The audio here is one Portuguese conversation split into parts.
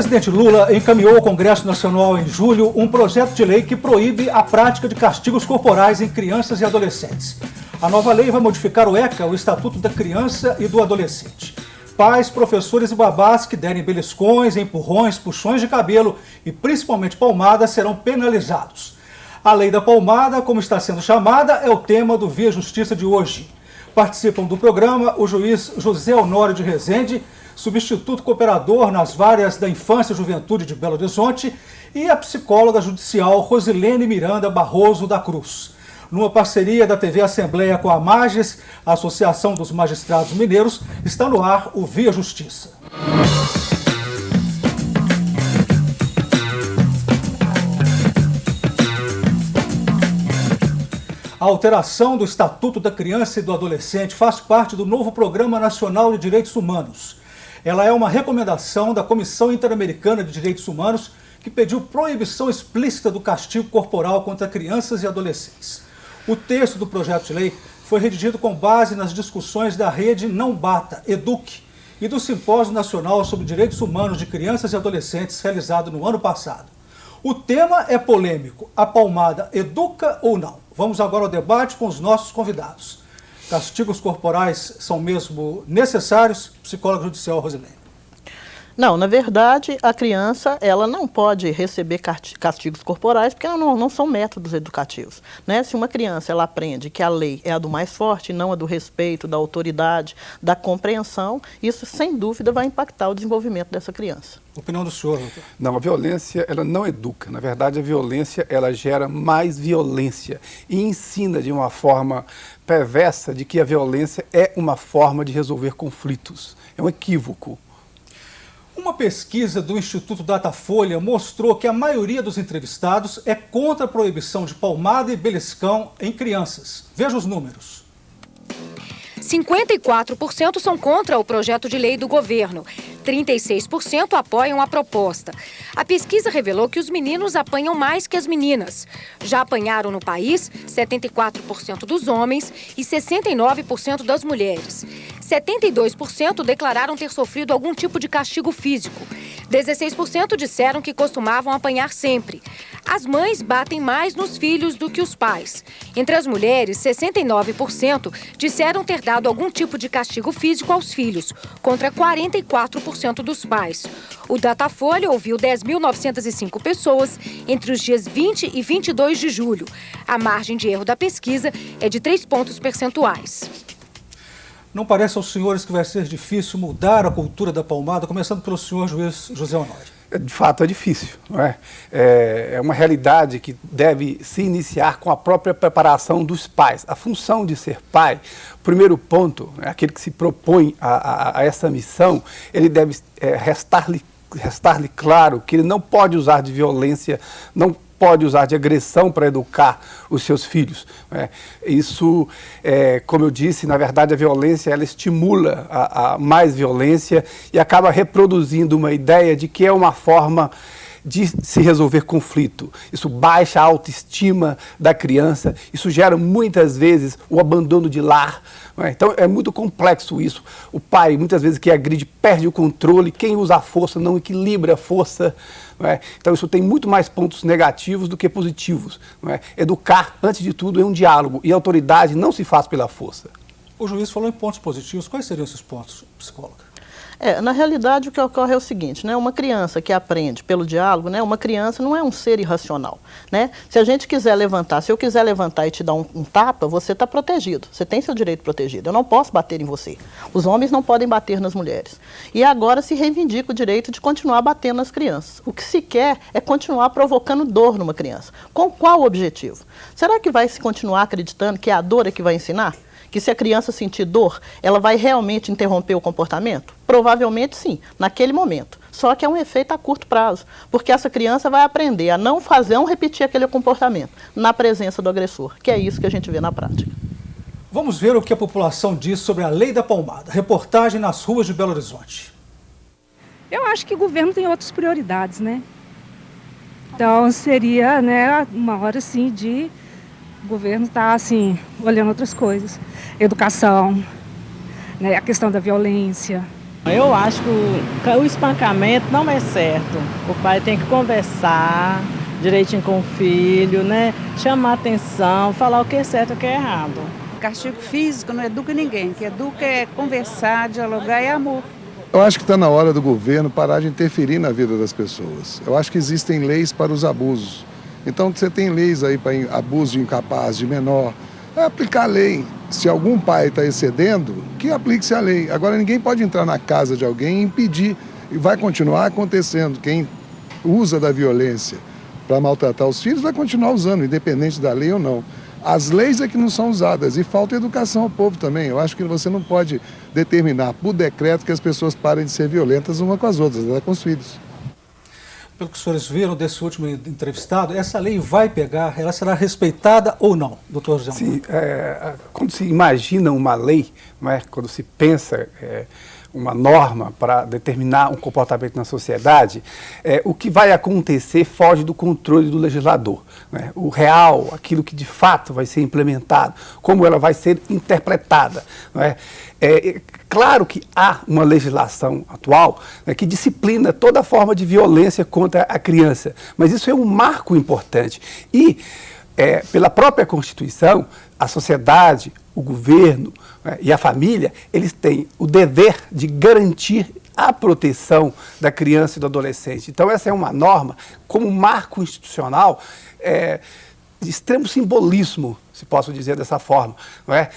presidente Lula encaminhou ao Congresso Nacional em julho um projeto de lei que proíbe a prática de castigos corporais em crianças e adolescentes. A nova lei vai modificar o ECA, o Estatuto da Criança e do Adolescente. Pais, professores e babás que derem beliscões, empurrões, puxões de cabelo e principalmente palmadas serão penalizados. A lei da palmada, como está sendo chamada, é o tema do Via Justiça de hoje. Participam do programa o juiz José Honório de Rezende, substituto cooperador nas várias da Infância e Juventude de Belo Horizonte, e a psicóloga judicial Rosilene Miranda Barroso da Cruz. Numa parceria da TV Assembleia com a Mages, a Associação dos Magistrados Mineiros, está no ar o Via Justiça. A alteração do Estatuto da Criança e do Adolescente faz parte do novo Programa Nacional de Direitos Humanos. Ela é uma recomendação da Comissão Interamericana de Direitos Humanos, que pediu proibição explícita do castigo corporal contra crianças e adolescentes. O texto do projeto de lei foi redigido com base nas discussões da rede Não Bata, EDUC, e do Simpósio Nacional sobre Direitos Humanos de Crianças e Adolescentes, realizado no ano passado. O tema é polêmico. A palmada educa ou não? Vamos agora ao debate com os nossos convidados. Castigos corporais são mesmo necessários? Psicóloga judicial Rosilene. Não, na verdade, a criança ela não pode receber castigos corporais porque não são métodos educativos. Né? Se uma criança ela aprende que a lei é a do mais forte, não a do respeito, da autoridade, da compreensão, isso sem dúvida vai impactar o desenvolvimento dessa criança. Opinião do senhor, doutor? Não, a violência ela não educa. Na verdade, a violência ela gera mais violência e ensina de uma forma perversa de que a violência é uma forma de resolver conflitos. É um equívoco. Uma pesquisa do Instituto Datafolha mostrou que a maioria dos entrevistados é contra a proibição de palmada e beliscão em crianças. Veja os números. 54% são contra o projeto de lei do governo. 36% apoiam a proposta. A pesquisa revelou que os meninos apanham mais que as meninas. Já apanharam no país 74% dos homens e 69% das mulheres. 72% declararam ter sofrido algum tipo de castigo físico. 16% disseram que costumavam apanhar sempre. As mães batem mais nos filhos do que os pais. Entre as mulheres, 69% disseram ter dado algum tipo de castigo físico aos filhos, contra 44% dos pais. O Datafolha ouviu 10.905 pessoas entre os dias 20 e 22 de julho. A margem de erro da pesquisa é de 3 pontos percentuais. Não parece aos senhores que vai ser difícil mudar a cultura da palmada, começando pelo senhor juiz José Honório? De fato, é difícil, não é? É uma realidade que deve se iniciar com a própria preparação dos pais. A função de ser pai, o primeiro ponto, aquele que se propõe a essa missão, ele deve restar-lhe claro que ele não pode usar de violência, não pode usar de agressão para educar os seus filhos. Isso, como eu disse, na verdade a violência ela estimula a mais violência e acaba reproduzindo uma ideia de que é uma forma de se resolver conflito. Isso baixa a autoestima da criança, isso gera muitas vezes o abandono de lar. Então é muito complexo isso. O pai, muitas vezes, que agride, perde o controle, quem usa a força não equilibra a força. Então isso tem muito mais pontos negativos do que positivos. Educar, antes de tudo, é um diálogo e a autoridade não se faz pela força. O juiz falou em pontos positivos. Quais seriam esses pontos, psicóloga? Na realidade, o que ocorre é o seguinte, né? Uma criança que aprende pelo diálogo, né? Uma criança não é um ser irracional, né? Se a gente quiser levantar, se eu quiser levantar e te dar um tapa, você está protegido, você tem seu direito protegido. Eu não posso bater em você. Os homens não podem bater nas mulheres. E agora se reivindica o direito de continuar batendo nas crianças. O que se quer é continuar provocando dor numa criança. Com qual objetivo? Será que vai se continuar acreditando que é a dor é que vai ensinar? Que se a criança sentir dor, ela vai realmente interromper o comportamento? Provavelmente sim, naquele momento. Só que é um efeito a curto prazo, porque essa criança vai aprender a não repetir aquele comportamento na presença do agressor, que é isso que a gente vê na prática. Vamos ver o que a população diz sobre a lei da palmada. Reportagem nas ruas de Belo Horizonte. Eu acho que o governo tem outras prioridades, né? Então seria, né, uma hora assim de... O governo está, assim, olhando outras coisas. Educação, né, a questão da violência. Eu acho que o espancamento não é certo. O pai tem que conversar direitinho com o filho, né? Chamar atenção, falar o que é certo e o que é errado. Castigo físico não educa ninguém. O que educa é conversar, dialogar e amor. Eu acho que está na hora do governo parar de interferir na vida das pessoas. Eu acho que existem leis para os abusos. Então você tem leis aí para abuso de incapaz, de menor. É aplicar a lei. Se algum pai está excedendo, que aplique-se a lei. Agora ninguém pode entrar na casa de alguém e impedir. E vai continuar acontecendo. Quem usa da violência para maltratar os filhos vai continuar usando, independente da lei ou não. As leis é que não são usadas e falta educação ao povo também. Eu acho que você não pode determinar por decreto que as pessoas parem de ser violentas umas com as outras, até com os filhos. Pelo que os senhores viram desse último entrevistado, essa lei vai pegar, ela será respeitada ou não, doutor José? Sim, quando se imagina uma lei, não é? Quando se pensa uma norma para determinar um comportamento na sociedade, o que vai acontecer foge do controle do legislador. Né? O real, aquilo que de fato vai ser implementado, como ela vai ser interpretada. Não é? Claro que há uma legislação atual, né, que disciplina toda forma de violência contra a criança, mas isso é um marco importante. E, pela própria Constituição, a sociedade, o governo, né, e a família, eles têm o dever de garantir a proteção da criança e do adolescente. Então, essa é uma norma, como marco institucional, de extremo simbolismo, se posso dizer dessa forma, não é?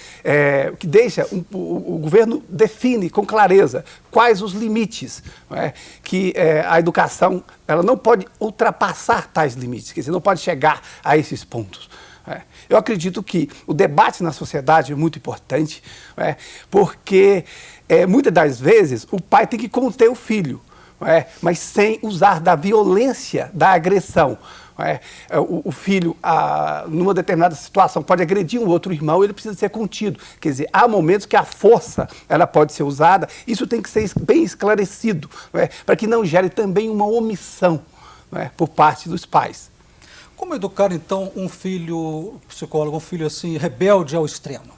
O que deixa, o governo define com clareza quais os limites, não é? Que a educação ela não pode ultrapassar tais limites, quer dizer, não pode chegar a esses pontos. Eu acredito que o debate na sociedade é muito importante, porque muitas das vezes o pai tem que conter o filho, mas sem usar da violência, da agressão. O filho, numa determinada situação, pode agredir um outro irmão, ele precisa ser contido. Quer dizer, há momentos que a força ela pode ser usada, isso tem que ser bem esclarecido, para que não gere também uma omissão por parte dos pais. Como educar, então, um filho, psicólogo, um filho assim, rebelde ao extremo,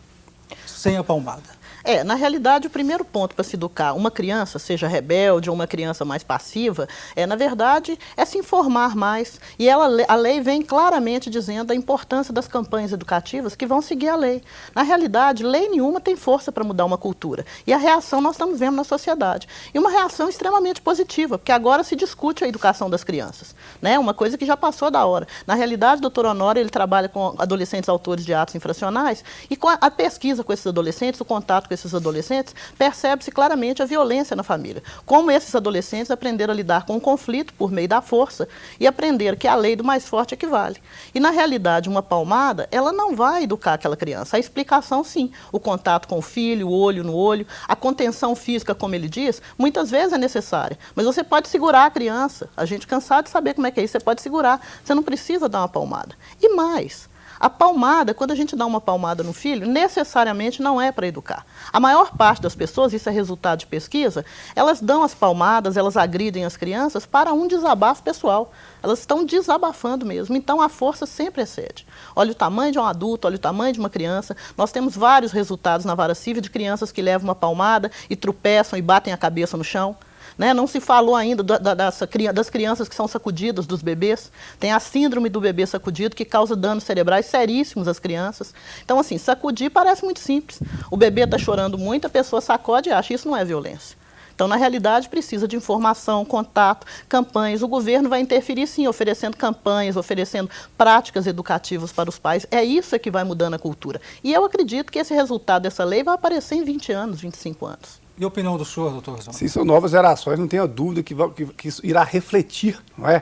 sem a palmada? Na realidade, o primeiro ponto para se educar uma criança, seja rebelde ou uma criança mais passiva, na verdade, é se informar mais. E a lei vem claramente dizendo a importância das campanhas educativas que vão seguir a lei. Na realidade, lei nenhuma tem força para mudar uma cultura. E a reação nós estamos vendo na sociedade. E uma reação extremamente positiva, porque agora se discute a educação das crianças. Né? Uma coisa que já passou da hora. Na realidade, o doutor Honório, ele trabalha com adolescentes autores de atos infracionais e com a pesquisa com esses adolescentes, o contato com esses adolescentes, percebe-se claramente a violência na família. Como esses adolescentes aprenderam a lidar com o conflito por meio da força e aprenderam que a lei do mais forte é que vale. E, na realidade, uma palmada, ela não vai educar aquela criança. A explicação, sim. O contato com o filho, o olho no olho, a contenção física, como ele diz, muitas vezes é necessária. Mas você pode segurar a criança. A gente cansado de saber como é que é isso, você pode segurar. Você não precisa dar uma palmada. E mais... A palmada, quando a gente dá uma palmada no filho, necessariamente não é para educar. A maior parte das pessoas, isso é resultado de pesquisa, elas dão as palmadas, elas agridem as crianças para um desabafo pessoal. Elas estão desabafando mesmo, então a força sempre excede. Olha o tamanho de um adulto, olha o tamanho de uma criança. Nós temos vários resultados na vara civil de crianças que levam uma palmada e tropeçam e batem a cabeça no chão. Né? Não se falou ainda das crianças que são sacudidas, dos bebês. Tem a síndrome do bebê sacudido, que causa danos cerebrais seríssimos às crianças. Então, assim, sacudir parece muito simples. O bebê está chorando muito, a pessoa sacode e acha. Isso não é violência. Então, na realidade, precisa de informação, contato, campanhas. O governo vai interferir, sim, oferecendo campanhas, oferecendo práticas educativas para os pais. É isso que vai mudando a cultura. E eu acredito que esse resultado dessa lei vai aparecer em 20 anos, 25 anos. E a opinião do senhor, doutor Rosão? Sim, são novas gerações, não tenha dúvida que isso irá refletir, não é?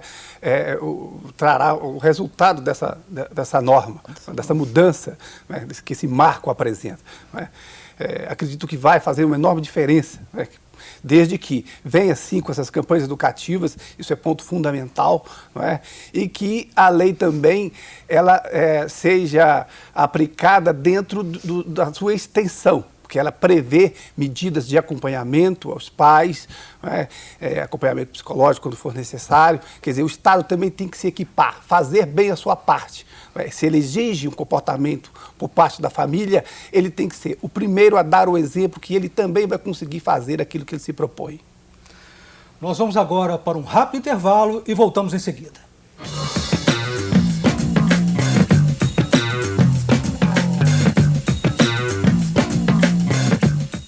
Trará o resultado dessa norma, dessa mudança, né, que esse marco apresenta. Não é? Acredito que vai fazer uma enorme diferença, né? Desde que venha, sim, com essas campanhas educativas, isso é ponto fundamental, não é? E que a lei também ela, seja aplicada dentro da sua extensão. porque ela prevê medidas de acompanhamento aos pais, acompanhamento psicológico quando for necessário. Quer dizer, o Estado também tem que se equipar, fazer bem a sua parte. Se ele exige um comportamento por parte da família, ele tem que ser o primeiro a dar o exemplo que ele também vai conseguir fazer aquilo que ele se propõe. Nós vamos agora para um rápido intervalo e voltamos em seguida.